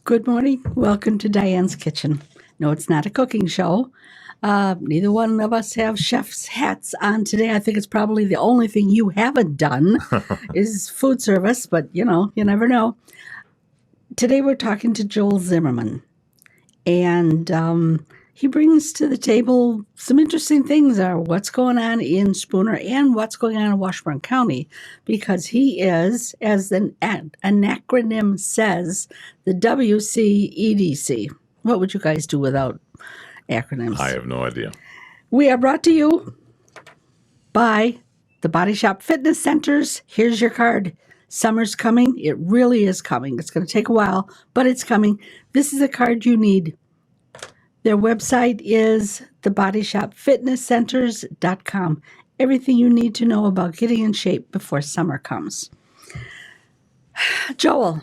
Good morning. Welcome to Diane's Kitchen. No, it's not a cooking show. Neither one of us have chef's hats on today. I think it's probably the only thing you haven't done is food service, but you never know. Today we're talking to Joel Zimmerman, and he brings to the table some interesting things, what's going on in Spooner and what's going on in Washburn County, because he is, as an acronym says, the WCEDC. What would you guys do without acronyms? I have no idea. We are brought to you by the Body Shop Fitness Centers. Here's your card. Summer's coming. It really is coming. It's going to take a while, but it's coming. This is a card you need. Their website is thebodyshopfitnesscenters.com. Everything you need to know about getting in shape before summer comes. Joel.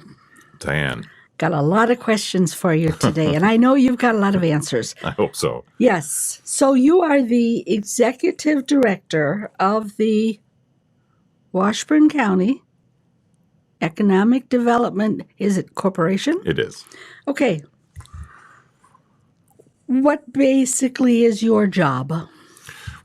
Diane. Got a lot of questions for you today, and I know you've got a lot of answers. I hope so. Yes. So you are the executive director of the Washburn County Economic Development, is it corporation? It is. Okay. What basically is your job?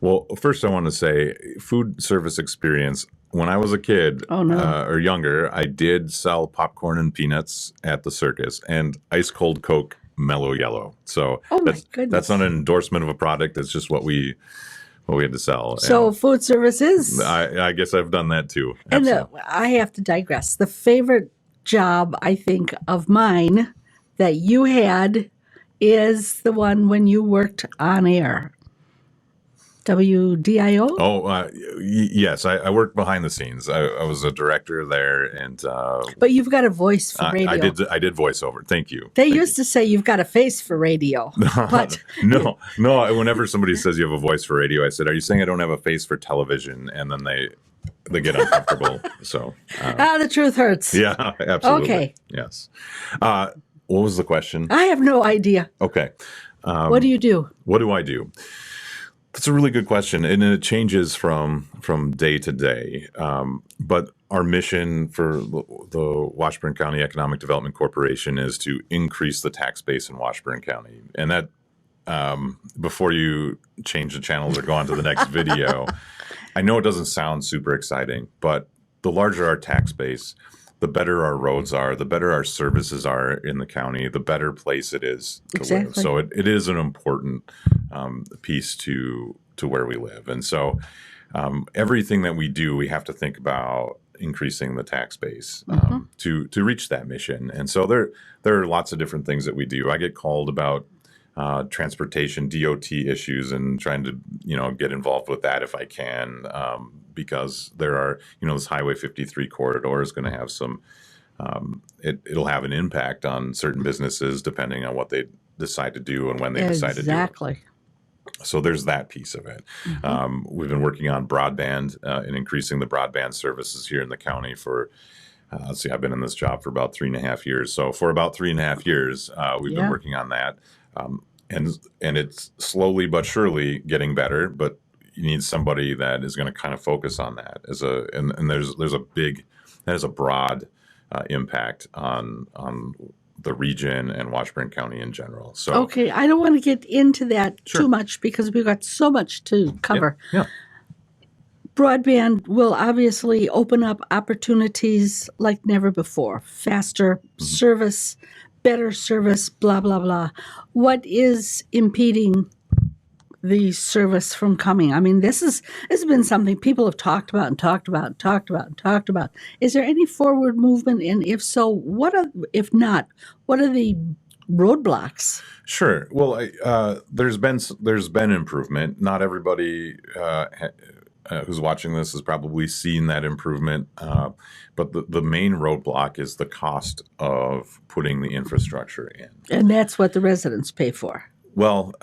Well, first I want to say food service experience. When I was a kid or younger, I did sell popcorn and peanuts at the circus and ice cold Coke Mellow Yellow. So that's not an endorsement of a product. It's just what we had to sell. So and food service is? I guess I've done that too. And I have to digress. The favorite job, I think, of mine that you had is the one when you worked on air. WDIO? Oh, yes. I worked behind the scenes. I was a director there, and but you've got a voice for radio. I did voiceover. Thank you. They used to say you've got a face for radio. But no. Whenever somebody says you have a voice for radio, I said, "Are you saying I don't have a face for television?" And then they get uncomfortable. So the truth hurts. Yeah, absolutely. Okay. Yes. What was the question? I have no idea. Okay. What do you do? What do I do? That's a really good question, and it changes from day to day. But our mission for the Washburn County Economic Development Corporation is to increase the tax base in Washburn County. And that, before you change the channels or go on to the next video, I know it doesn't sound super exciting, but the larger our tax base, the better our roads are, the better our services are in the county, the better place it is to live. So it is an important piece to where we live. And so everything that we do, we have to think about increasing the tax base to reach that mission. And so there are lots of different things that we do. I get called about transportation DOT issues and trying to get involved with that if I can, because there are this Highway 53 corridor is going to have some it'll have an impact on certain businesses depending on what they decide to do and when they decide to do it. Exactly. So there's that piece of it. We've been working on broadband and increasing the broadband services here in the county for I've been in this job for about 3.5 years. So for about 3.5 years, we've been working on that. And it's slowly but surely getting better, but you need somebody that is going to kind of focus on that and there's a broad impact on the region and Washburn County in general. So okay, I don't want to get into that too much because we've got so much to cover. Yeah. Broadband will obviously open up opportunities like never before. Faster service, better service, blah, blah, blah. What is impeding the service from coming? I mean, this has been something people have talked about and talked about and talked about and talked about. Is there any forward movement? And if so, if not, what are the roadblocks? Sure. Well, there's been improvement. Not everybody who's watching this has probably seen that improvement. But the main roadblock is the cost of putting the infrastructure in. And that's what the residents pay for. Well,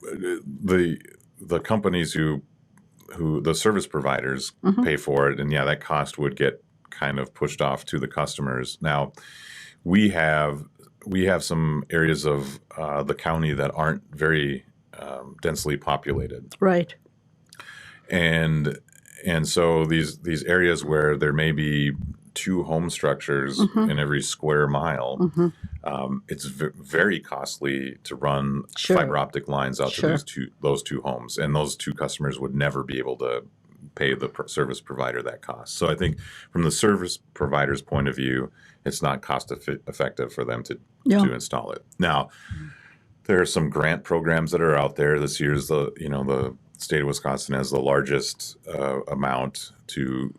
the companies who the service providers pay for it, and that cost would get kind of pushed off to the customers. Now, we have some areas of the county that aren't very densely populated, right? And so these areas where there may be 2 home structures in every square mile, it's very costly to run fiber optic lines out to those two homes, and those 2 customers would never be able to pay the service provider that cost. So I think from the service provider's point of view, it's not cost effective for them to install it. Now, there are some grant programs that are out there. This year's the state of Wisconsin has the largest amount to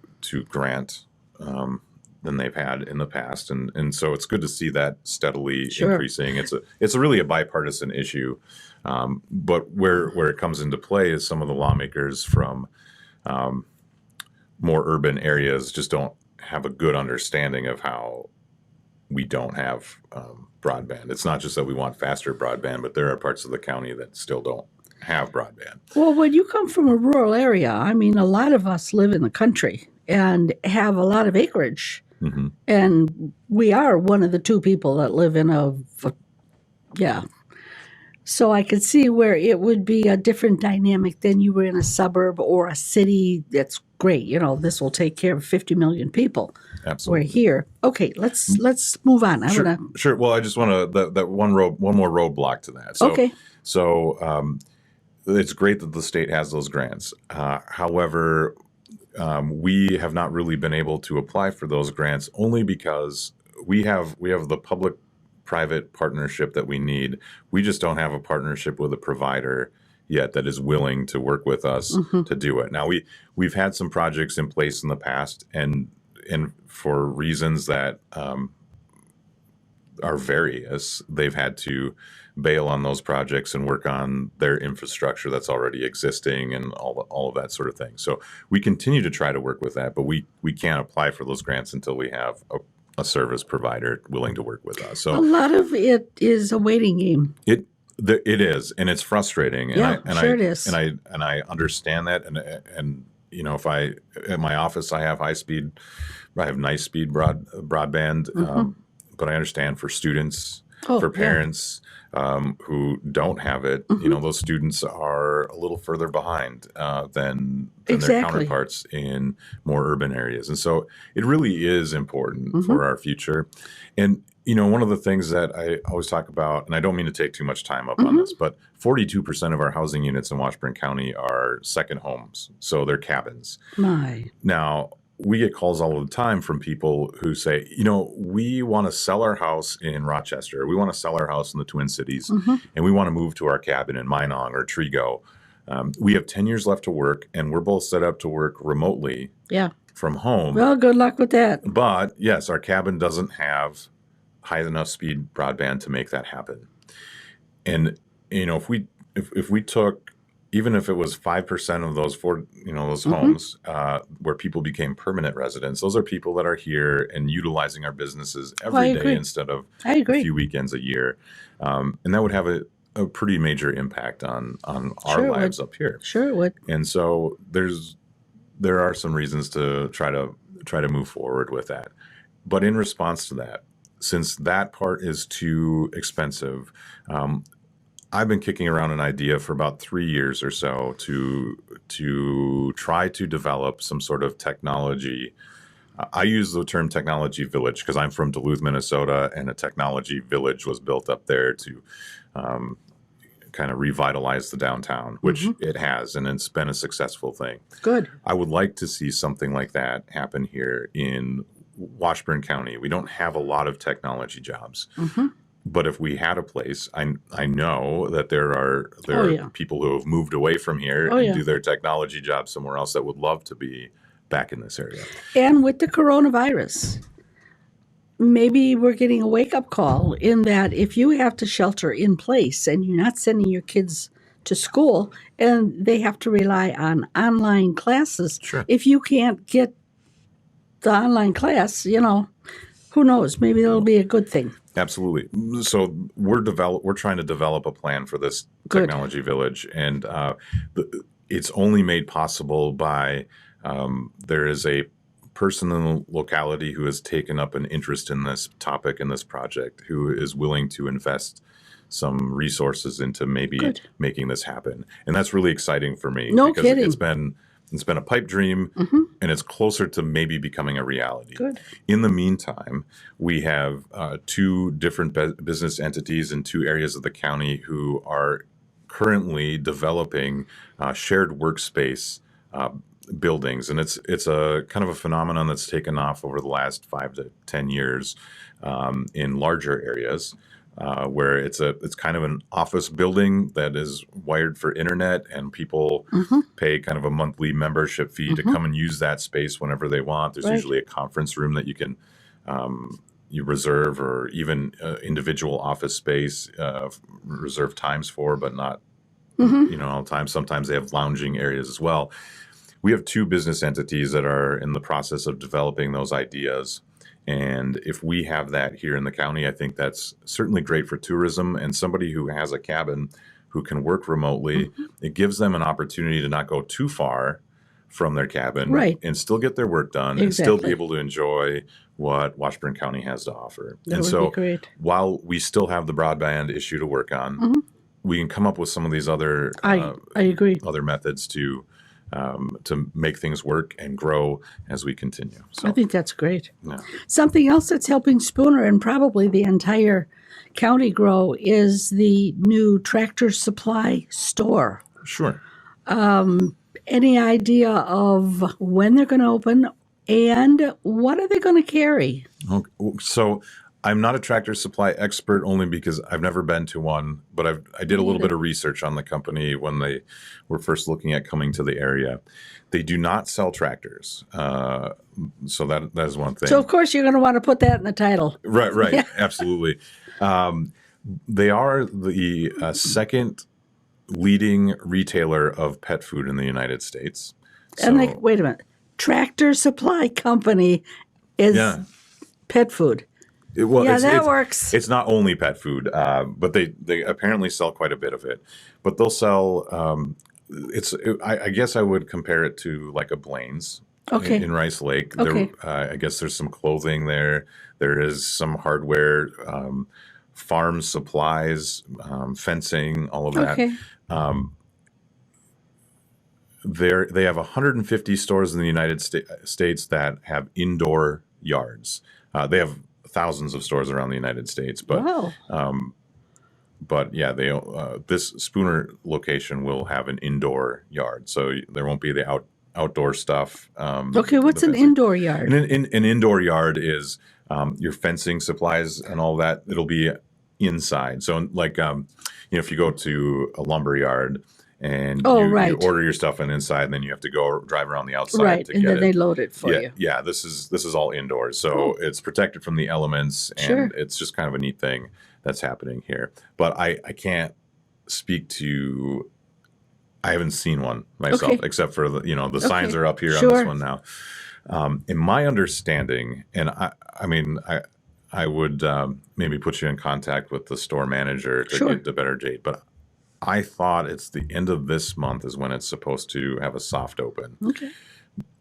grant than they've had in the past, and so it's good to see that steadily increasing. It's really a bipartisan issue, but where it comes into play is some of the lawmakers from more urban areas just don't have a good understanding of how we don't have broadband. It's not just that we want faster broadband, but there are parts of the county that still don't have broadband. Well, when you come from a rural area, I mean, a lot of us live in the country and have a lot of acreage. And we are one of the 2 people that live in So I could see where it would be a different dynamic than you were in a suburb or a city. That's great. This will take care of 50 million people. Absolutely. We're here. Okay, let's move on. Sure. Well, I just want to that one more roadblock to that. So it's great that the state has those grants. However, we have not really been able to apply for those grants only because we have the public-private partnership that we need. We just don't have a partnership with a provider yet that is willing to work with us to do it. Now, we've had some projects in place in the past, and for reasons that are various, they've had to bail on those projects and work on their infrastructure that's already existing and all of that sort of thing. So we continue to try to work with that, but we can't apply for those grants until we have a service provider willing to work with us. So a lot of it is a waiting game. It is, and it's frustrating. It is. And I understand that. And if at my office I have nice speed broadband, but I understand for students, for parents who don't have it, those students are a little further behind than their counterparts in more urban areas. And so it really is important for our future. And, one of the things that I always talk about, and I don't mean to take too much time up on this, but 42% of our housing units in Washburn County are second homes. So they're cabins. Now, we get calls all the time from people who say, we want to sell our house in Rochester. We want to sell our house in the Twin Cities, and we want to move to our cabin in Minong or Trego. We have 10 years left to work, and we're both set up to work remotely from home. Well, good luck with that. But, yes, our cabin doesn't have high enough speed broadband to make that happen. And, if we took, even if it was 5% of those those homes where people became permanent residents, those are people that are here and utilizing our businesses every day instead of a few weekends a year. And that would have a pretty major impact on our lives up here. Sure it would. And so there are some reasons to try to move forward with that. But in response to that, since that part is too expensive, I've been kicking around an idea for about 3 years or so to try to develop some sort of technology. I use the term technology village because I'm from Duluth, Minnesota, and a technology village was built up there to kind of revitalize the downtown, which it has, and it's been a successful thing. Good. I would like to see something like that happen here in Washburn County. We don't have a lot of technology jobs. But if we had a place, I know that there are people who have moved away from here and do their technology job somewhere else that would love to be back in this area. And with the coronavirus, maybe we're getting a wake-up call in that if you have to shelter in place and you're not sending your kids to school and they have to rely on online classes, if you can't get the online class, who knows? Maybe it'll be a good thing. Absolutely. So we're trying to develop a plan for this technology village, and it's only made possible by there is a person in the locality who has taken up an interest in this topic and this project, who is willing to invest some resources into maybe making this happen, and that's really exciting for me. No kidding. It's been a pipe dream, and it's closer to maybe becoming a reality. Good. In the meantime, we have two different business entities in two areas of the county who are currently developing shared workspace buildings, and it's a kind of a phenomenon that's taken off over the last 5 to 10 years in larger areas. Where it's kind of an office building that is wired for internet, and people pay kind of a monthly membership fee to come and use that space whenever they want. There's usually a conference room that you can you reserve, or even individual office space reserve times for, but not all the time. Sometimes they have lounging areas as well. We have two business entities that are in the process of developing those ideas. And if we have that here in the county, I think that's certainly great for tourism, and somebody who has a cabin who can work remotely. It gives them an opportunity to not go too far from their cabin and still get their work done and still be able to enjoy what Washburn County has to offer. That would be great. While we still have the broadband issue to work on, we can come up with some of these other I agree. other methods to make things work and grow as we continue. So, I think that's great. Yeah. Something else that's helping Spooner and probably the entire county grow is the new Tractor Supply store. Sure. Any idea of when they're going to open and what are they going to carry? Okay. So I'm not a Tractor Supply expert, only because I've never been to one, but I did a little bit of research on the company when they were first looking at coming to the area. They do not sell tractors. So that is one thing. So, of course, you're going to want to put that in the title. Right. Yeah. Absolutely. They are the second leading retailer of pet food in the United States. And wait a minute. Tractor Supply Company is pet food. That works. It's not only pet food, but they apparently sell quite a bit of it. But they'll sell. I guess I would compare it to like a Blaine's in Rice Lake. Okay. I guess there's some clothing there. There is some hardware, farm supplies, fencing, all of that. Okay. They have 150 stores in the United States that have indoor yards. They have thousands of stores around the United States, but this Spooner location will have an indoor yard, so there won't be the outdoor stuff. What's an indoor yard? An indoor yard is your fencing supplies and all that. It'll be inside. So like if you go to a lumber yard and you order your stuff inside, and then you have to go drive around the outside to get it. And then they load it for you. Yeah, this is all indoors. So it's protected from the elements, and it's just kind of a neat thing that's happening here. But I can't speak to, I haven't seen one myself, except for the signs are up here on this one now. In my understanding, and I would maybe put you in contact with the store manager to get the better date, but I thought it's the end of this month is when it's supposed to have a soft open. Okay.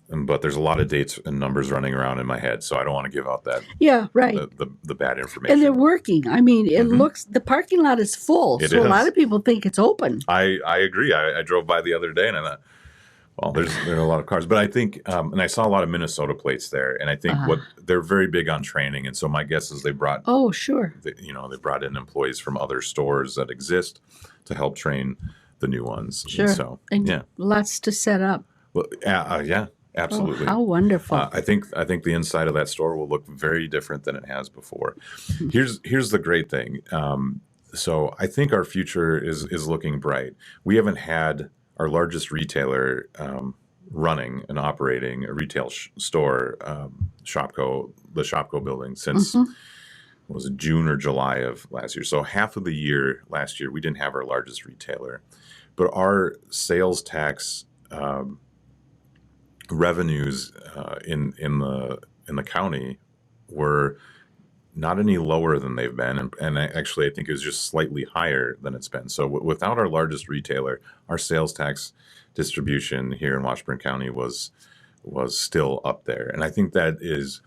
But there's a lot of dates and numbers running around in my head, so I don't want to give out that. Yeah, right. The bad information. And they're working. I mean, it looks, the parking lot is full, so a lot of people think it's open. I agree. I drove by the other day and I thought, well, there are a lot of cars, but I think, and I saw a lot of Minnesota plates there, and I think they're very big on training, and so my guess is they brought. Oh, sure. They brought in employees from other stores that exist to help train the new ones. Sure. And lots to set up. Well, yeah, absolutely. Oh, how wonderful. I think the inside of that store will look very different than it has before. Here's the great thing. So I think our future is looking bright. We haven't had our largest retailer running and operating a retail store, Shopko, the Shopko building, since was it June or July of last year. So half of the year last year, we didn't have our largest retailer, but our sales tax revenues in the county were not any lower than they've been, and actually I think it was just slightly higher than it's been. So without our largest retailer, our sales tax distribution here in Washburn County was still up there, and I think that is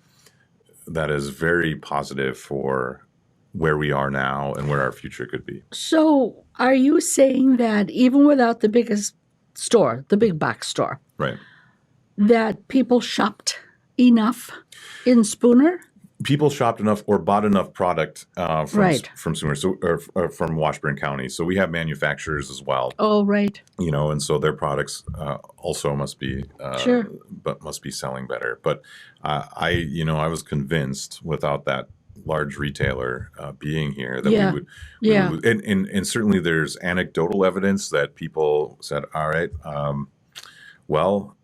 very positive for where we are now and where our future could be. So are you saying that even without the biggest store, the big box store, right, that people shopped enough in Spooner? People shopped enough or bought enough product Right. from Sooner, or from Washburn County. So we have manufacturers as well, Oh, right. and so their products also must be Sure. but must be selling better. But I was convinced without that large retailer being here that Yeah. Yeah. we would, and certainly there's anecdotal evidence that people said, all right, well,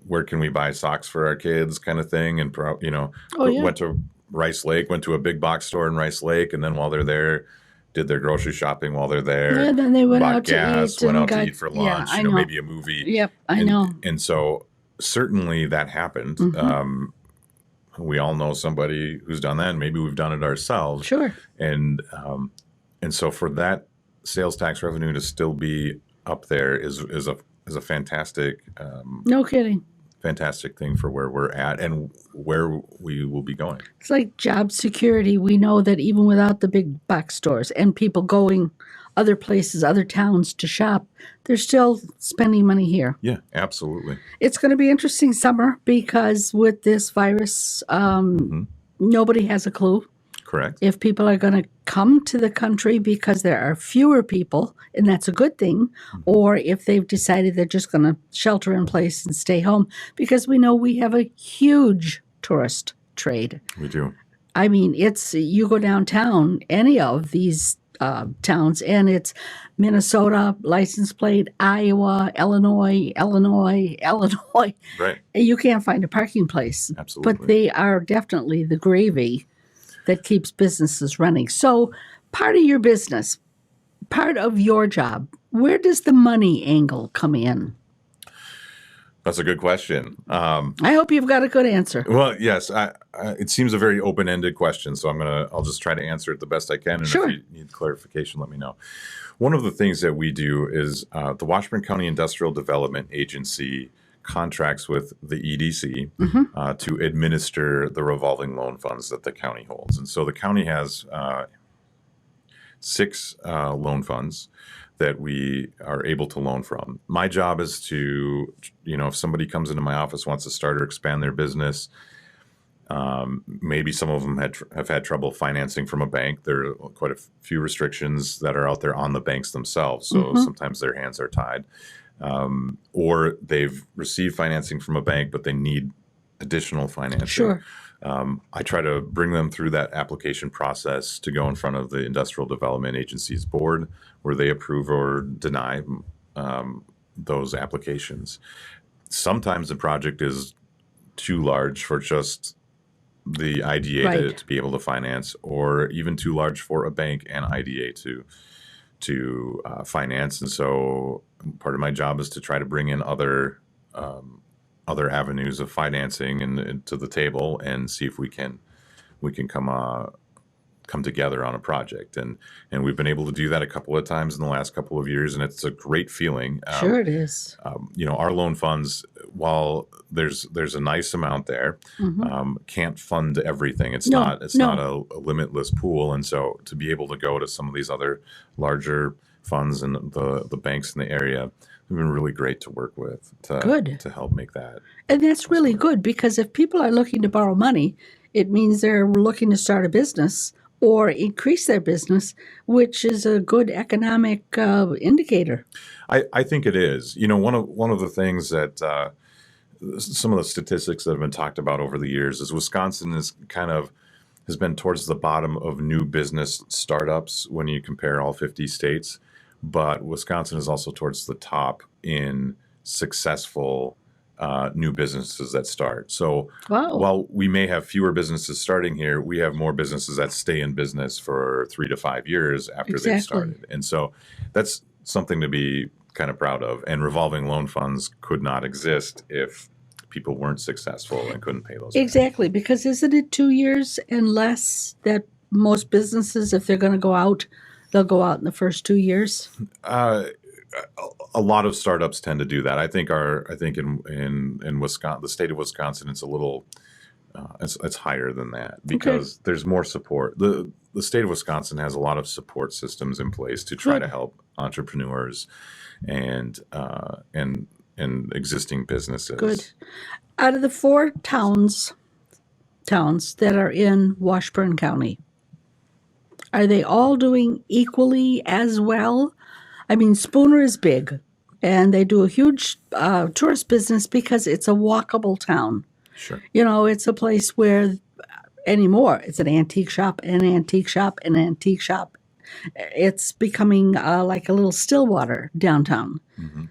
where can we buy socks for our kids, kind of thing, and Oh, yeah. went to Rice Lake, went to a big box store in Rice Lake, and then while they're there, did their grocery shopping while they're there. Yeah, then they went bought out gas, to eat. went and out to got, eat for yeah, lunch, I know. maybe a movie. Yep, I and, know. And so certainly that happened. Mhm. We all know somebody who's done that, and maybe we've done it ourselves. Sure. And so for that sales tax revenue to still be up there is a fantastic No kidding. fantastic thing for where we're at and where we will be going. It's like job security. We know that even without the big box stores and people going other places, other towns to shop, they're still spending money here. Yeah, absolutely. It's going to be interesting summer because with this virus, nobody has a clue Correct. if people are going to come to the country because there are fewer people, and that's a good thing, or if they've decided they're just going to shelter in place and stay home, because we know we have a huge tourist trade. We do. I mean, it's you go downtown, any of these towns, and it's Minnesota, license plate, Iowa, Illinois. Right. And you can't find a parking place. Absolutely. But they are definitely the gravy that keeps businesses running. So part of your business, part of your job, where does the money angle come in? That's a good question. I hope you've got a good answer. Well, yes, it seems a very open-ended question, so I'll just try to answer it the best I can. And Sure. if you need clarification, let me know. One of the things that we do is the Washburn County Industrial Development Agency contracts with the EDC to administer the revolving loan funds that the county holds. And so the county has 6 loan funds that we are able to loan from. My job is to, if somebody comes into my office, wants to start or expand their business, maybe some of them have had trouble financing from a bank. There are quite a few restrictions that are out there on the banks themselves. So sometimes their hands are tied. Or they've received financing from a bank, but they need additional financing. Sure. I try to bring them through that application process to go in front of the Industrial Development Agency's board, where they approve or deny those applications. Sometimes the project is too large for just the IDA Right. to be able to finance, or even too large for a bank and IDA to finance. And so part of my job is to try to bring in other avenues of financing and to the table and see if we can come together on a project. And we've been able to do that a couple of times in the last couple of years, and it's a great feeling. Sure it is. Our loan funds, while there's a nice amount there, can't fund everything. It's not a limitless pool. And so to be able to go to some of these other larger funds and the banks in the area, have been really great to work with to help make that. And that's really good, because if people are looking to borrow money, it means they're looking to start a business or increase their business, which is a good economic indicator. I think it is. One of the things that some of the statistics that have been talked about over the years is Wisconsin has been towards the bottom of new business startups when you compare all 50 states. But Wisconsin is also towards the top in successful new businesses that start. So while we may have fewer businesses starting here, we have more businesses that stay in business for 3 to 5 years after they've started. And so that's something to be kind of proud of. And revolving loan funds could not exist if people weren't successful and couldn't pay those back. Exactly, because isn't it 2 years and less that most businesses, if they're going to go out, they'll go out in the first 2 years? A lot of startups tend to do that. I think in Wisconsin, the state of Wisconsin, it's a little it's higher than that because there's more support. The state of Wisconsin has a lot of support systems in place to try to help entrepreneurs and and existing businesses. Good. Out of the 4 towns that are in Washburn County, are they all doing equally as well? I mean, Spooner is big, and they do a huge tourist business because it's a walkable town. Sure. It's a place where anymore it's an antique shop, an antique shop, an antique shop. It's becoming like a little Stillwater downtown. Mm-hmm.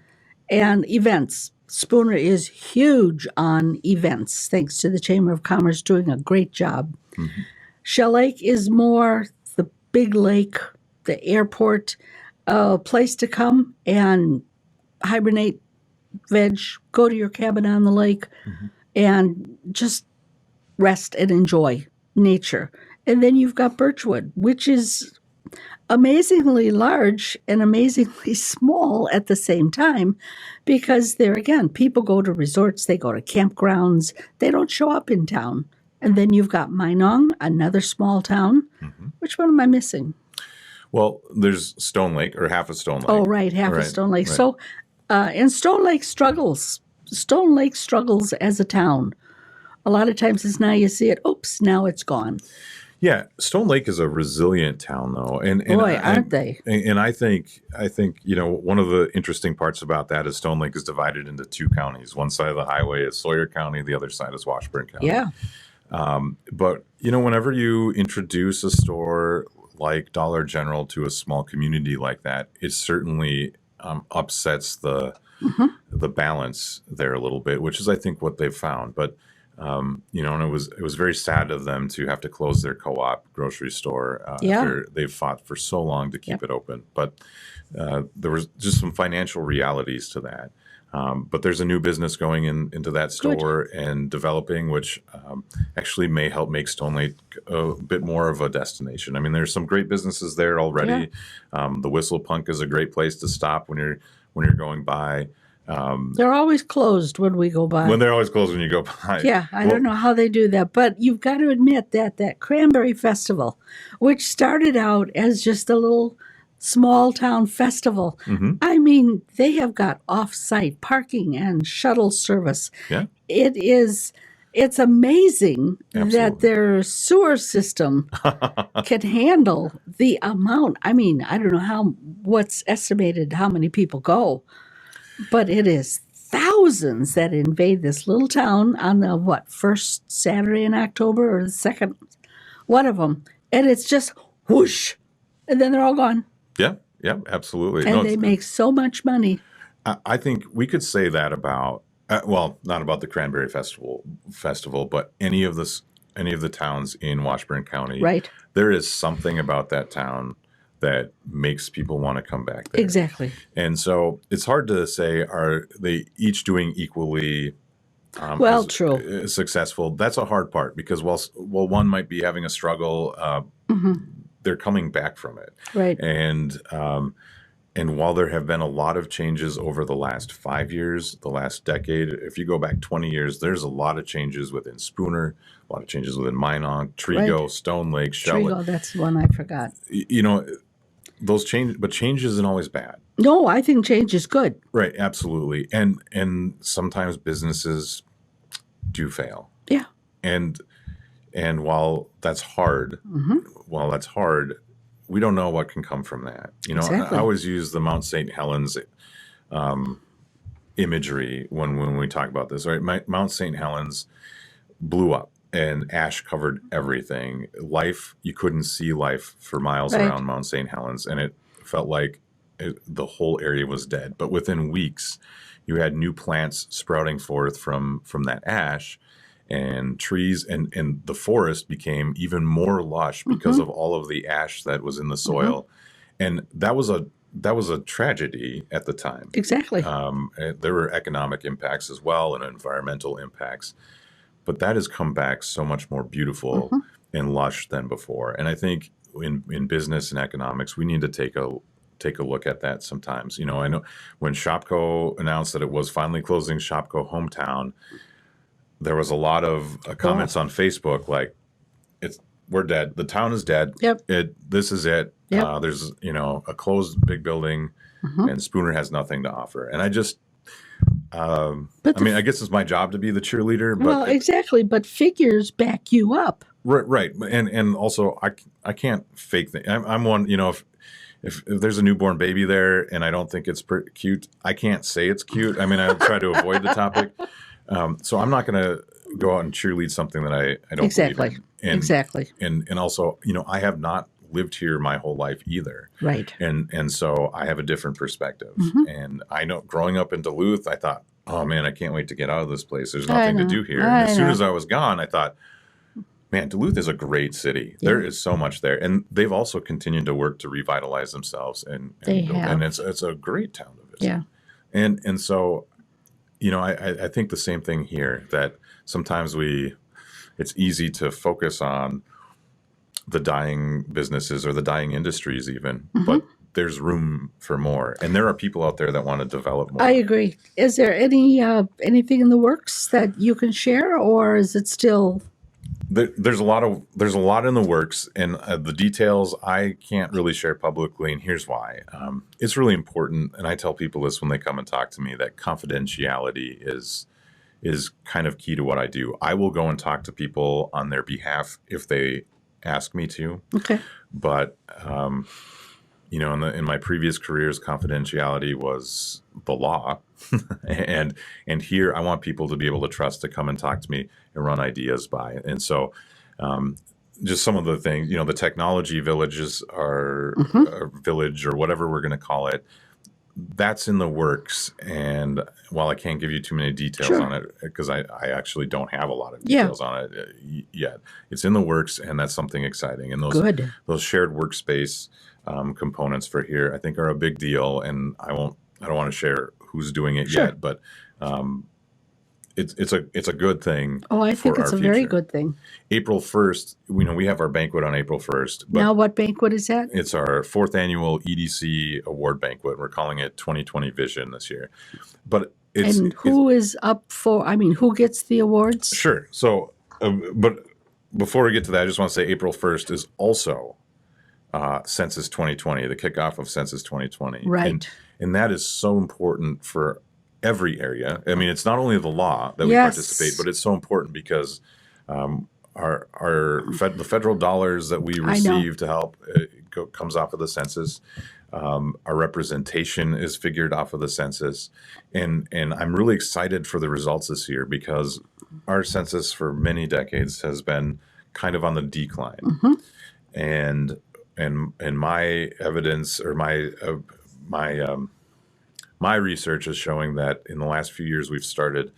And events. Spooner is huge on events, thanks to the Chamber of Commerce doing a great job. Mm-hmm. Shell Lake is more the big lake, the airport, place to come and hibernate, veg, go to your cabin on the lake, and just rest and enjoy nature. And then you've got Birchwood, which is amazingly large and amazingly small at the same time, because there again, people go to resorts, they go to campgrounds, they don't show up in town. And then you've got Minong, another small town. Mm-hmm. Which one am I missing? Well, there's Stone Lake, or half of Stone Lake. Oh, right, half of Stone Lake. Right. So, and Stone Lake struggles. Stone Lake struggles as a town. A lot of times it's now you see it, oops, now it's gone. Yeah, Stone Lake is a resilient town, though, and boy, aren't they? And I think one of the interesting parts about that is Stone Lake is divided into 2 counties. One side of the highway is Sawyer County, the other side is Washburn County. Yeah. But whenever you introduce a store like Dollar General to a small community like that, it certainly upsets the balance there a little bit, which is I think what they've found. But and it was very sad of them to have to close their co-op grocery store after they've fought for so long to keep it open. But there was just some financial realities to that. But there's a new business going into that store and developing, which actually may help make Stone Lake a bit more of a destination. I mean, there's some great businesses there already. Yeah. The Whistle Punk is a great place to stop when you're going by. They're always closed when we go by. When they're always closed when you go by. Yeah, I don't know how they do that, but you've got to admit that Cranberry Festival, which started out as just a little small town festival. Mm-hmm. I mean, they have got off-site parking and shuttle service. Yeah. It's amazing Absolutely. That their sewer system can handle the amount. I mean, I don't know what's estimated how many people go. But it is thousands that invade this little town on the, first Saturday in October or the second, one of them. And it's just whoosh, and then they're all gone. Yeah, absolutely. And they make so much money. I think we could say that about, not about the Cranberry Festival, but any of the towns in Washburn County. Right. There is something about that town that makes people want to come back there. Exactly. And so it's hard to say, are they each doing equally true. Successful? That's a hard part because while one might be having a struggle, they're coming back from it. Right. And while there have been a lot of changes over the last 5 years, the last decade, if you go back 20 years, there's a lot of changes within Spooner, a lot of changes within Minong, Trigo, right. Stone Lake, Shell Lake. Trigo, that's one I forgot. Those change, but change isn't always bad. No, I think change is good. Right, absolutely. And sometimes businesses do fail. Yeah. And while that's hard, we don't know what can come from that. Exactly. I always use the Mount St. Helens imagery when we talk about this. Right, Mount St. Helens blew up. And ash covered everything. You couldn't see life for miles around Mount St. Helens, and it felt like the whole area was dead. But within weeks, you had new plants sprouting forth from that ash, and trees, and the forest became even more lush because of all of the ash that was in the soil. And that was a tragedy at the time. Exactly. There were economic impacts as well and environmental impacts. But that has come back so much more beautiful and lush than before. And I think in business and economics, we need to take a look at that sometimes. I know when Shopko announced that it was finally closing Shopko Hometown, there was a lot of comments on Facebook like, we're dead. The town is dead. Yep. This is it. Yep. There's a closed big building, and Spooner has nothing to offer. And I just But I mean, I guess it's my job to be the cheerleader, but well, exactly. But figures back you up. right, and also I can't fake things. I'm one, you know, if there's a newborn baby there and I don't think it's cute, I can't say it's cute. I mean, I'll try to avoid the topic. So I'm not going to go out and cheerlead something that I don't Exactly. believe in. Exactly. And also, you know, I have not lived here my whole life either. Right. And so I have a different perspective. Mhm. And I know growing up in Duluth, I thought, oh man, I can't wait to get out of this place. There's I nothing to know. do here. I And as soon know. as I was gone, I thought, man, Duluth is a great city. Yeah. There is so much there. And they've also continued to work to revitalize themselves. They have. And it's a great town to visit. Yeah. And so, you know, I think the same thing here, that sometimes it's easy to focus on the dying businesses or the dying industries even, but there's room for more. And there are people out there that want to develop more. I agree. Is there anything in the works that you can share, or is it still? There's a lot in the works, and the details I can't really share publicly. And here's why: it's really important, and I tell people this when they come and talk to me, that confidentiality is kind of key to what I do. I will go and talk to people on their behalf if they ask me to, Okay. but you know, in my previous careers, confidentiality was the law, and here I want people to be able to trust to come and talk to me and run ideas by. And so, just some of the things, you know, the technology villages are village or whatever we're going to call it. That's in the works, and while I can't give you too many details Sure. on it because I actually don't have a lot of details on it yet, it's in the works, and that's something exciting. And Good. those shared workspace components for here, I think, are a big deal. And I don't want to share who's doing it Sure. yet, but it's a good thing. Oh, I think for it's our a very future. good thing. April 1st, you know, we have our banquet on April 1st, but Now, what banquet is that? it's our 4th annual EDC award banquet. We're calling it 2020 Vision this year. But And who is up for? I mean, who gets the awards? Sure. So, but before we get to that, I just want to say April 1st is also Census 2020, the kickoff of Census 2020. Right. And that is so important for every area. I mean, it's not only the law that we Yes. participate, but it's so important because the federal dollars that we I know. receive to help comes off of the census. Our representation is figured off of the census, and I'm really excited for the results this year because our census for many decades has been kind of on the decline, and my evidence or my research is showing that in the last few years we've started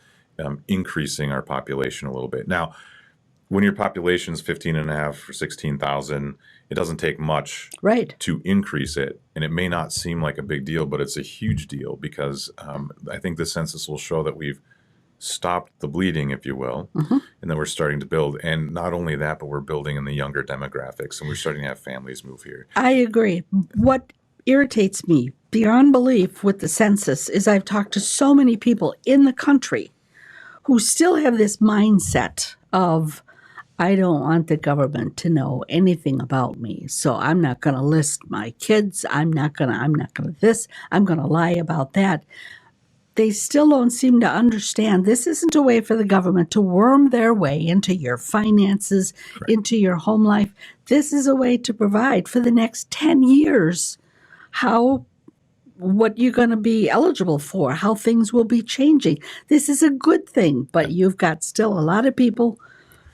increasing our population a little bit. Now, when your population is 15.5 or 16,000, it doesn't take much Right. to increase it. And it may not seem like a big deal, but it's a huge deal because I think the census will show that we've stopped the bleeding, if you will, and that we're starting to build. And not only that, but we're building in the younger demographics, and we're starting to have families move here. I agree. What irritates me beyond belief with the census is I've talked to so many people in the country who still have this mindset of, I don't want the government to know anything about me, so I'm not going to list my kids. I'm not going to this. I'm going to lie about that. They still don't seem to understand this isn't a way for the government to worm their way into your finances, into your home life. This is a way to provide for the next 10 years what you're going to be eligible for, how things will be changing. This is a good thing, but you've got still a lot of people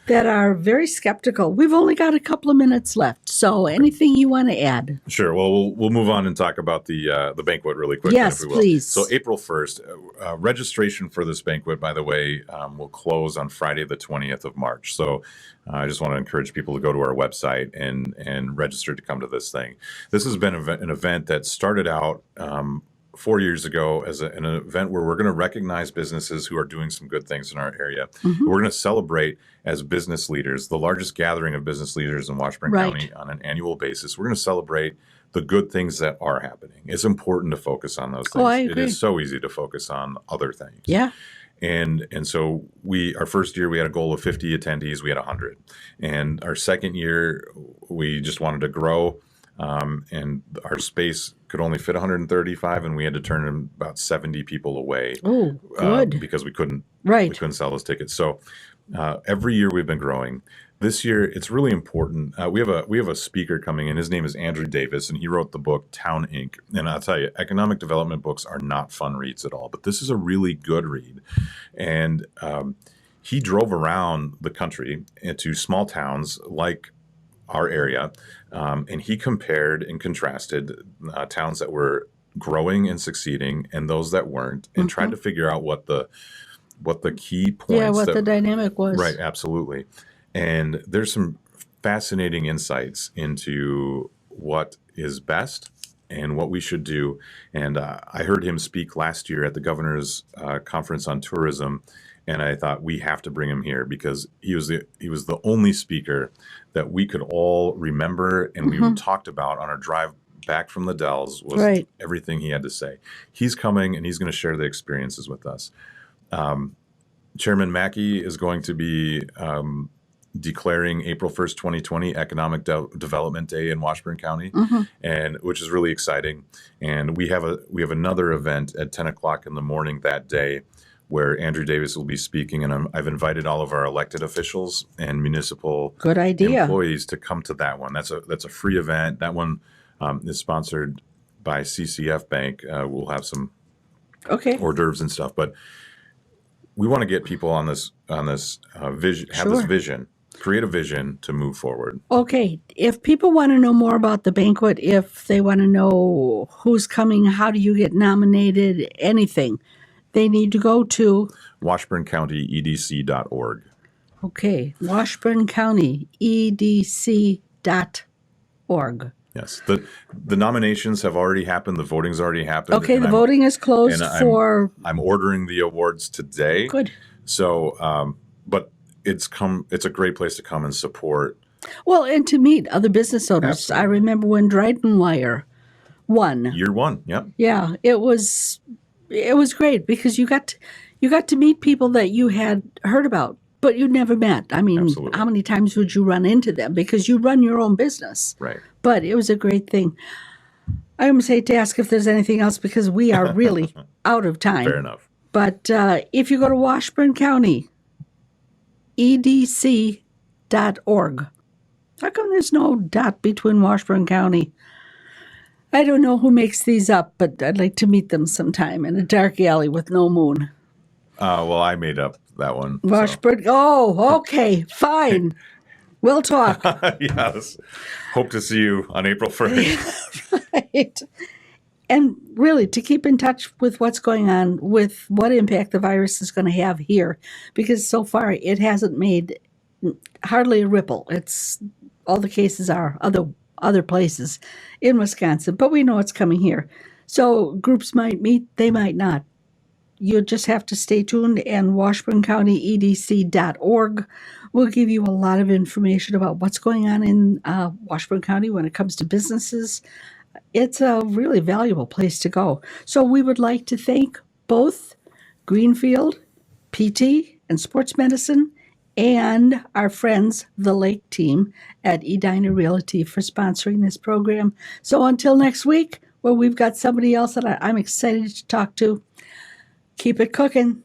that are very skeptical. We've only got a couple of minutes left, so anything you want to add? Sure. Well, we'll move on and talk about the banquet really quick. Yes, if we will. please. So April 1st, registration for this banquet, by the way, will close on Friday the 20th of March. So I just want to encourage people to go to our website and register to come to this thing. This has been an event that started out 4 years ago as an event where we're going to recognize businesses who are doing some good things in our area. We're going to celebrate as business leaders, the largest gathering of business leaders in Washburn County on an annual basis. We're going to celebrate the good things that are happening. It's important to focus on those things. I It agree. is so easy to focus on other things. Yeah. And so our first year we had a goal of 50 attendees. We had 100. And our second year we just wanted to grow. and our space could only fit 135, and we had to turn about 70 people away. Oh, good. Because we couldn't Right. sell those tickets. So every year we've been growing. This year it's really important. We have a speaker coming in. His name is Andrew Davis, and he wrote the book Town Inc. And I'll tell you, economic development books are not fun reads at all, but this is a really good read. And he drove around the country into small towns like our area, and he compared and contrasted towns that were growing and succeeding and those that weren't, and tried to figure out what the key points. Yeah, what the dynamic was. Right, absolutely. And there's some fascinating insights into what is best and what we should do. And I heard him speak last year at the governor's conference on tourism, and I thought we have to bring him here because he was the only speaker that we could all remember and we talked about on our drive back from the Dells was everything he had to say. He's coming and he's going to share the experiences with us. Chairman Mackey is going to be declaring April 1st, 2020 Economic Development Day in Washburn County, and which is really exciting. And we have another event at 10 o'clock in the morning that day where Andrew Davis will be speaking, and I've invited all of our elected officials and municipal employees to come to that one. That's a free event. That one is sponsored by CCF Bank. We'll have some hors d'oeuvres and stuff, but we want to get people on this vision, this vision, create a vision to move forward. Okay. If people want to know more about the banquet, if they want to know who's coming, how do you get nominated, anything, they need to go to WashburnCountyEDC.org. Okay. WashburnCountyEDC.org. Yes. The nominations have already happened. The voting's already happened. Okay. The voting is closed I'm ordering the awards today. Good. So, but it's a great place to come and support. Well, and to meet other business owners. Absolutely. I remember when Dryden Wire won. Year one. Yep. Yeah. It was great because you got to meet people that you had heard about, but you never met. I mean, Absolutely. How many times would you run into them? Because you run your own business. Right. But it was a great thing. I almost hate to ask if there's anything else because we are really out of time. Fair enough. But if you go to Washburn County, EDC.org. How come there's no dot between Washburn County? I don't know who makes these up, but I'd like to meet them sometime in a dark alley with no moon. Well, I made up that one. Washburn. Oh, okay. Fine. We'll talk. Yes. Hope to see you on April 1st. Right. And really, to keep in touch with what's going on, with what impact the virus is going to have here, because so far it hasn't made hardly a ripple. It's all the cases are other places in Wisconsin, but we know it's coming here. So groups might meet, they might not. You just have to stay tuned, and WashburnCountyEDC.org will give you a lot of information about what's going on in Washburn County when it comes to businesses. It's a really valuable place to go. So we would like to thank both Greenfield, PT, and Sports Medicine, and our friends, the Lake team at Edina Realty, for sponsoring this program. So until next week, where we've got somebody else that I'm excited to talk to, keep it cooking.